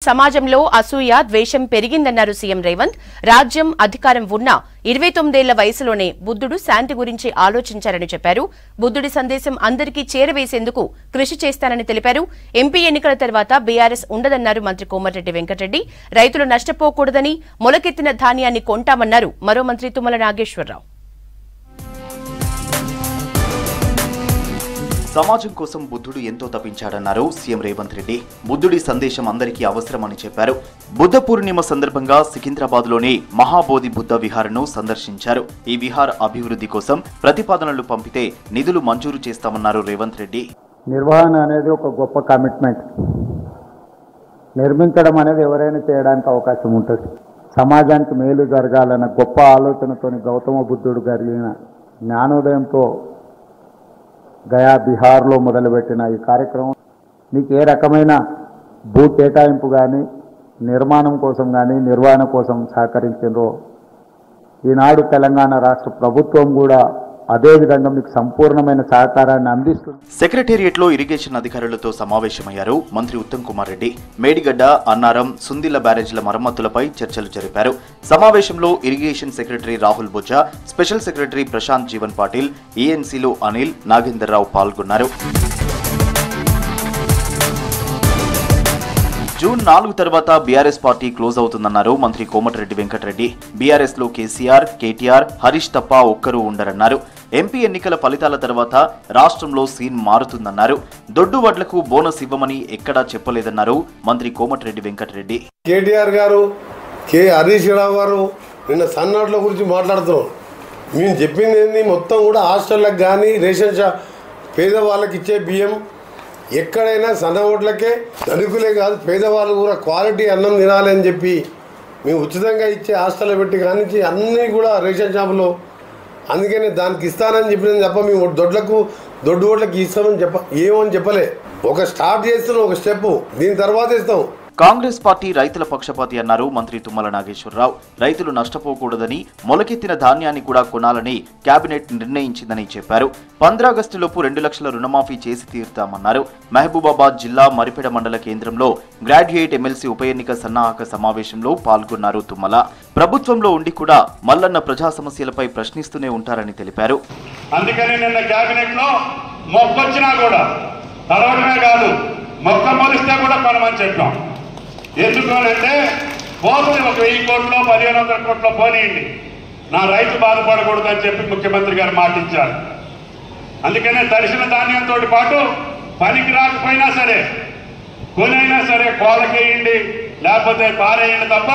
సమాజంలో అసూయ ద్వేషం పెరిగిందన్నారు సీఎం రేవంత్. రాజ్యం అధికారం ఉన్నా 29 ఏళ్ల వయసులోనే బుద్ధుడు శాంతి గురించి ఆలోచించారని చెప్పారు. బుద్ధుడి సందేశం అందరికీ చేరవేసేందుకు కృషి చేస్తానని తెలిపారు. ఎంపీ ఎన్నికల తర్వాత బీఆర్ఎస్ ఉండదన్నారు మంత్రి కోమటిరెడ్డి వెంకటరెడ్డి. రైతులు నష్టపోకూడదని మొలకెత్తిన ధాన్యాన్ని కొంటామన్నారు మరో మంత్రి తుమ్మల నాగేశ్వరరావు. సమాజం కోసం బుద్ధుడు ఎంతో తపించాడన్నారు సీఎం రేవంత్ రెడ్డి. బుద్ధుడి సందేశం అందరికీ అవసరమని చెప్పారు. బుద్ధ పూర్ణిమ సందర్భంగా సికింద్రాబాద్లోని మహాబోధి బుద్ధ విహార్ను సందర్శించారు. ఈ విహార్ అభివృద్ధి కోసం ప్రతిపాదనలు పంపితే నిధులు మంజూరు చేస్తామన్నారు రేవంత్ రెడ్డి. నిర్వహణ అనేది ఒక గొప్ప కమిట్మెంట్. నిర్మించడం అనేది ఎవరైనా చేయడానికి అవకాశం ఉంటుంది. సమాజానికి మేలు జరగాలన్న గొప్ప ఆలోచనతోని గౌతమ బుద్ధుడు కలిగిన జ్ఞానోదయంతో గయా బిహార్లో మొదలుపెట్టిన ఈ కార్యక్రమం మీకు ఏ రకమైన భూ కేటాయింపు కానీ నిర్మాణం కోసం కానీ నిర్వహణ కోసం సహకరించారో ఈనాడు తెలంగాణ రాష్ట్ర ప్రభుత్వం కూడా అదే విధంగా మీకు సంపూర్ణమైన సహకారాన్ని అందిస్తుంది. సెక్రటేరియట్లో ఇరిగేషన్ అధికారులతో సమావేశమయ్యారు మంత్రి ఉత్తమ్ కుమార్ రెడ్డి. మేడిగడ్డ, అన్నారం, సుందిల్ల బ్యారేజ్ల మరమ్మతులపై చర్చలు జరిపారు. సమావేశంలో irrigation secretary Rahul Bojja, special secretary Prashant Jeevan Patil, ఈఎన్సీలు అనిల్, నాగేందర్రావు పాల్గొన్నారు. జూన్ 4 తర్వాత బీఆర్ఎస్ పార్టీ క్లోజ్ అవుతుందన్నారు మంత్రి కోమటిరెడ్డి వెంకటరెడ్డి. బీఆర్ఎస్ లో కేసీఆర్, కేటీఆర్, హరీష్ తప్ప ఒక్కరూ ఉండరన్నారు. ఎంపీ ఎన్నికల ఫలితాల తర్వాత రాష్ట్రంలో సీన్ మారుతుందన్నారు. దొడ్డు వడ్లకు బోనస్ ఇవ్వమని ఎక్కడా చెప్పలేదన్నారు మంత్రి కోమటిరెడ్డి వెంకటరెడ్డి. కేటీఆర్ గారు, హరీష్ రావు గారు నిన్న సన్నాట్ల గురించి మాట్లాడుతున్నాం. మేము చెప్పింది ఏంది, మొత్తం కూడా హాస్టళ్ళకి కానీ రేషన్ షాప్ పేదవాళ్ళకి ఇచ్చే బియ్యం ఎక్కడైనా సన్న ఓట్లకే, ధనికులే కాదు పేదవాళ్ళు కూడా క్వాలిటీ అన్నం తినాలని చెప్పి మేము ఉచితంగా ఇచ్చే హాస్టల్లో పెట్టి కానించి అన్నీ కూడా రేషన్ షాపులో, అందుకనే దానికి ఇస్తానని చెప్పినది తప్ప మేము దొడ్డు ఓట్లకి ఇస్తామని ఏమని చెప్పలే. ఒక స్టార్ట్ చేస్తున్నాం, ఒక స్టెప్, దీని తర్వాత ఇస్తాం. కాంగ్రెస్ పార్టీ రైతుల పక్షపాతి అన్నారు మంత్రి తుమ్మల నాగేశ్వరరావు. రైతులు నష్టపోకూడదని మొలకెత్తిన ధాన్యాన్ని కూడా కొనాలని కేబినెట్ నిర్ణయించిందని చెప్పారు. 15 ఆగస్టులోపు 2 లక్షల రుణమాఫీ చేసి తీరుతామన్నారు. మహబూబాబాద్ జిల్లా మరిపెడ మండల కేంద్రంలో గ్రాడ్యుయేట్ ఎమ్మెల్సీ ఉప ఎన్నిక సన్నాహక సమావేశంలో పాల్గొన్నారు తుమ్మల. ప్రభుత్వంలో ఉండి కూడా మల్లన్న ప్రజా సమస్యలపై ప్రశ్నిస్తూనే ఉంటారని తెలిపారు. అందుకని నిన్న కేబినెట్ లో మొక్కొచ్చినా కూడా తడవడమే కాదు, మొక్క మొలిస్తే కూడా కొనమని చెప్పాం. ఎందుకనంటే పోతుంది 1000 కోట్లు 1500 కోట్లు పోనీయండి, నా రైతు బాధపడకూడదు అని చెప్పి ముఖ్యమంత్రి గారు మాట ఇచ్చారు. అందుకనే తడిసిన ధాన్యంతో పాటు పనికి రాకపోయినా సరే కొనైనా సరే కోళ్ళకేయండి, లేకపోతే పారేయండి తప్ప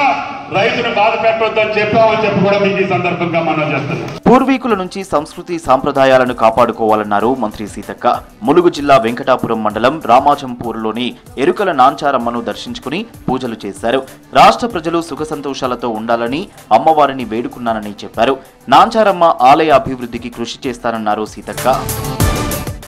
రైతును బాధ పెట్టొద్దని చెప్పామని చెప్పి కూడా మీకు ఈ సందర్భంగా మనం చేస్తున్నాం. పూర్వీకుల నుంచి సంస్కృతి సాంప్రదాయాలను కాపాడుకోవాలన్నారు మంత్రి సీతక్క. ములుగు జిల్లా వెంకటాపురం మండలం రామాజంపూర్లోని ఎరుకల నాంచారమ్మను దర్శించుకుని పూజలు చేశారు. రాష్ట్ర ప్రజలు సుఖ సంతోషాలతో ఉండాలని అమ్మవారిని వేడుకున్నానని చెప్పారు. నాంచారమ్మ ఆలయ అభివృద్ధికి కృషి చేస్తానన్నారు సీతక్క.